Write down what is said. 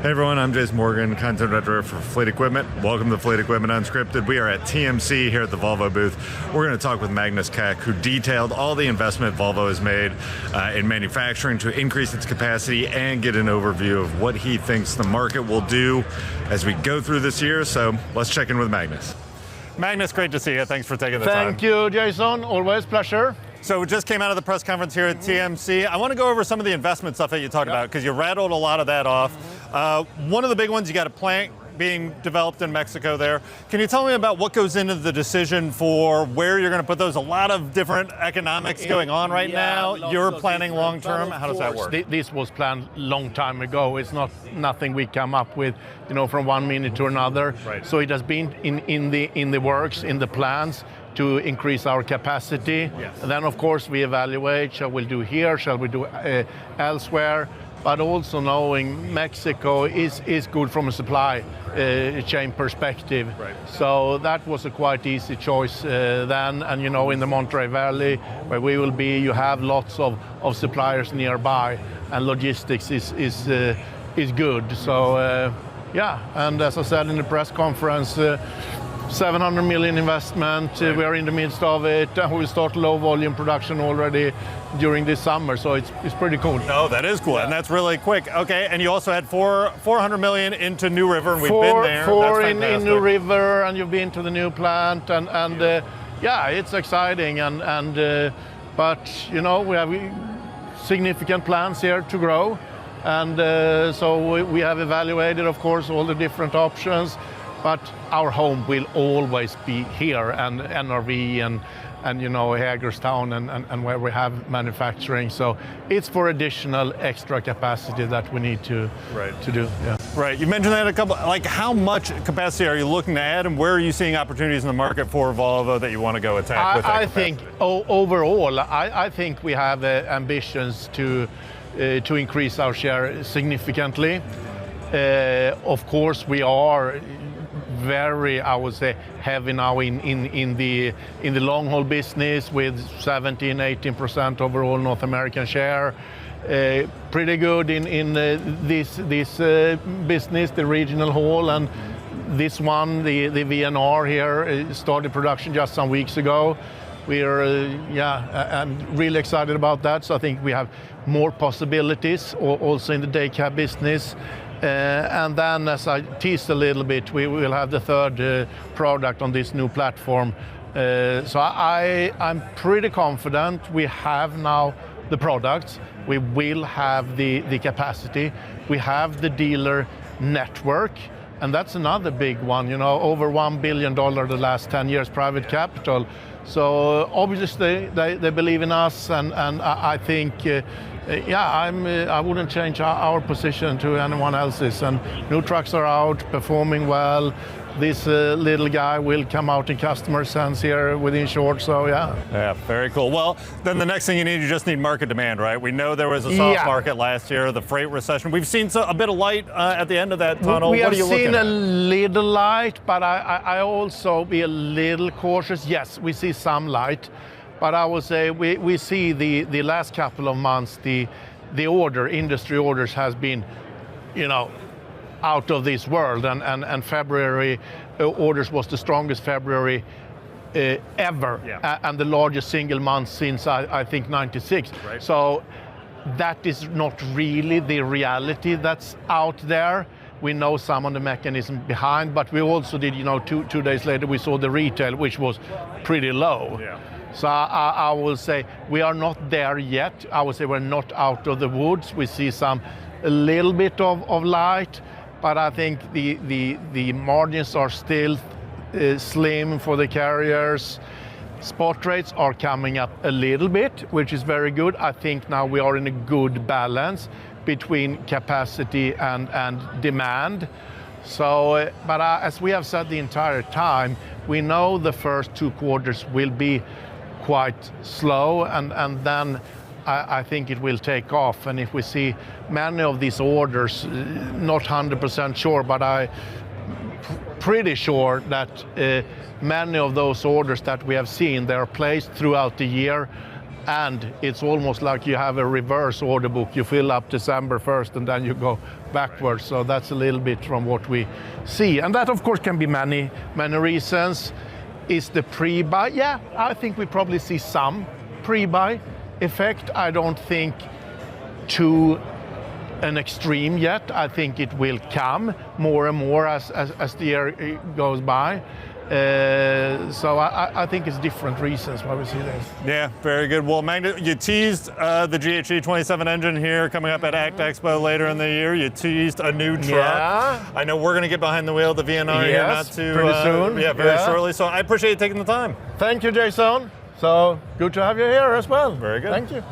Hey everyone, I'm Jason Morgan, content editor for Fleet Equipment. Welcome to Fleet Equipment Unscripted. We are at TMC here at the Volvo booth. We're going to talk with Magnus Keck, who detailed all the investment Volvo has made in manufacturing to increase its capacity and get an overview of what he thinks the market will do as we go through this year. So let's check in with Magnus. Magnus, great to see you. Thanks for taking the time. Thank you, Jason. Always pleasure. So we just came out of the press conference here at TMC. I want to go over some of the investment stuff that you talked about because you rattled a lot of that off. One of the big ones, you got a plant being developed in Mexico there. Can you tell me about what goes into the decision for where you're going to put those? A lot of different economics going on right now. You're planning long term. How does that work? This was planned long time ago. It's not nothing we come up with, from 1 minute to another. Right. So it has been in the works, in the plans to increase our capacity. Yes. And then of course we evaluate, shall we do here, shall we do elsewhere? But also knowing Mexico is good from a supply chain perspective. Right. So that was a quite easy choice then. And in the Monterey Valley, where we will be, you have lots of suppliers nearby, and logistics is good. So and as I said in the press conference, 700 million investment, right. We are in the midst of it, and we will start low volume production already during this summer, so it's pretty cool. Oh, that is cool, and that's really quick. Okay, and you also had 400 million into New River, and we've been there. Four in New River, and you've been to the new plant, and it's exciting, but we have significant plans here to grow, and so we have evaluated, of course, all the different options. But our home will always be here, and NRV and Hagerstown and where we have manufacturing. So it's for additional extra capacity that we need to do. Yeah. Right. You mentioned that a couple. Like, how much capacity are you looking to add, and where are you seeing opportunities in the market for Volvo that you want to go attack with that I think overall, I think we have ambitions to increase our share significantly. Of course, we are very, I would say, heavy now in the long haul business with 17-18% overall North American share. Pretty good in this business, the regional haul, and this one, the VNR here, started production just some weeks ago. We're I'm really excited about that. So I think we have more possibilities also in the day cab business. And then, as I teased a little bit, we will have the third product on this new platform. So I'm pretty confident we have now the products. We will have the capacity. We have the dealer network. And that's another big one, over $1 billion the last 10 years, private capital. So obviously they believe in us, and I think, I wouldn't change our position to anyone else's. And new trucks are out, performing well. This little guy will come out in customer sense here within short, so yeah. Yeah, very cool. Well, then the next thing you just need market demand, right? We know there was a soft market last year, the freight recession. We've seen a bit of light at the end of that tunnel. We what have are you seen looking a little light, but I also be a little cautious. Yes, we see some light, but I would say we see the last couple of months, the industry orders has been, out of this world, and February orders was the strongest February ever, and the largest single month since I think 96. Right. So that is not really the reality that's out there. We know some of the mechanism behind, but we also did, 2 days later we saw the retail, which was pretty low. Yeah. So I will say we are not there yet. I would say we're not out of the woods. We see a little bit of light, but I think the margins are still slim for the carriers. Spot rates are coming up a little bit, which is very good. I think now we are in a good balance between capacity and demand. So, but as we have said the entire time, we know the first 2 quarters will be quite slow, and then I think it will take off. And if we see many of these orders, not 100% sure, but I'm pretty sure that many of those orders that we have seen, they are placed throughout the year, And it's almost like you have a reverse order book. You fill up December 1st and then you go backwards. So that's a little bit from what we see. And that, of course, can be many reasons. Is the pre-buy? Yeah, I think we probably see some pre-buy effect. I don't think to an extreme yet. I think it will come more and more as the year goes by. So I think it's different reasons why we see this. Yeah, very good. Well, Magnus, you teased the GHG 27 engine here coming up at ACT Expo later in the year. You teased a new truck. Yeah. I know we're going to get behind the wheel of the VNR here not too pretty soon. Yeah, very shortly. So I appreciate you taking the time. Thank you, Jason. So good to have you here as well. Very good. Thank you.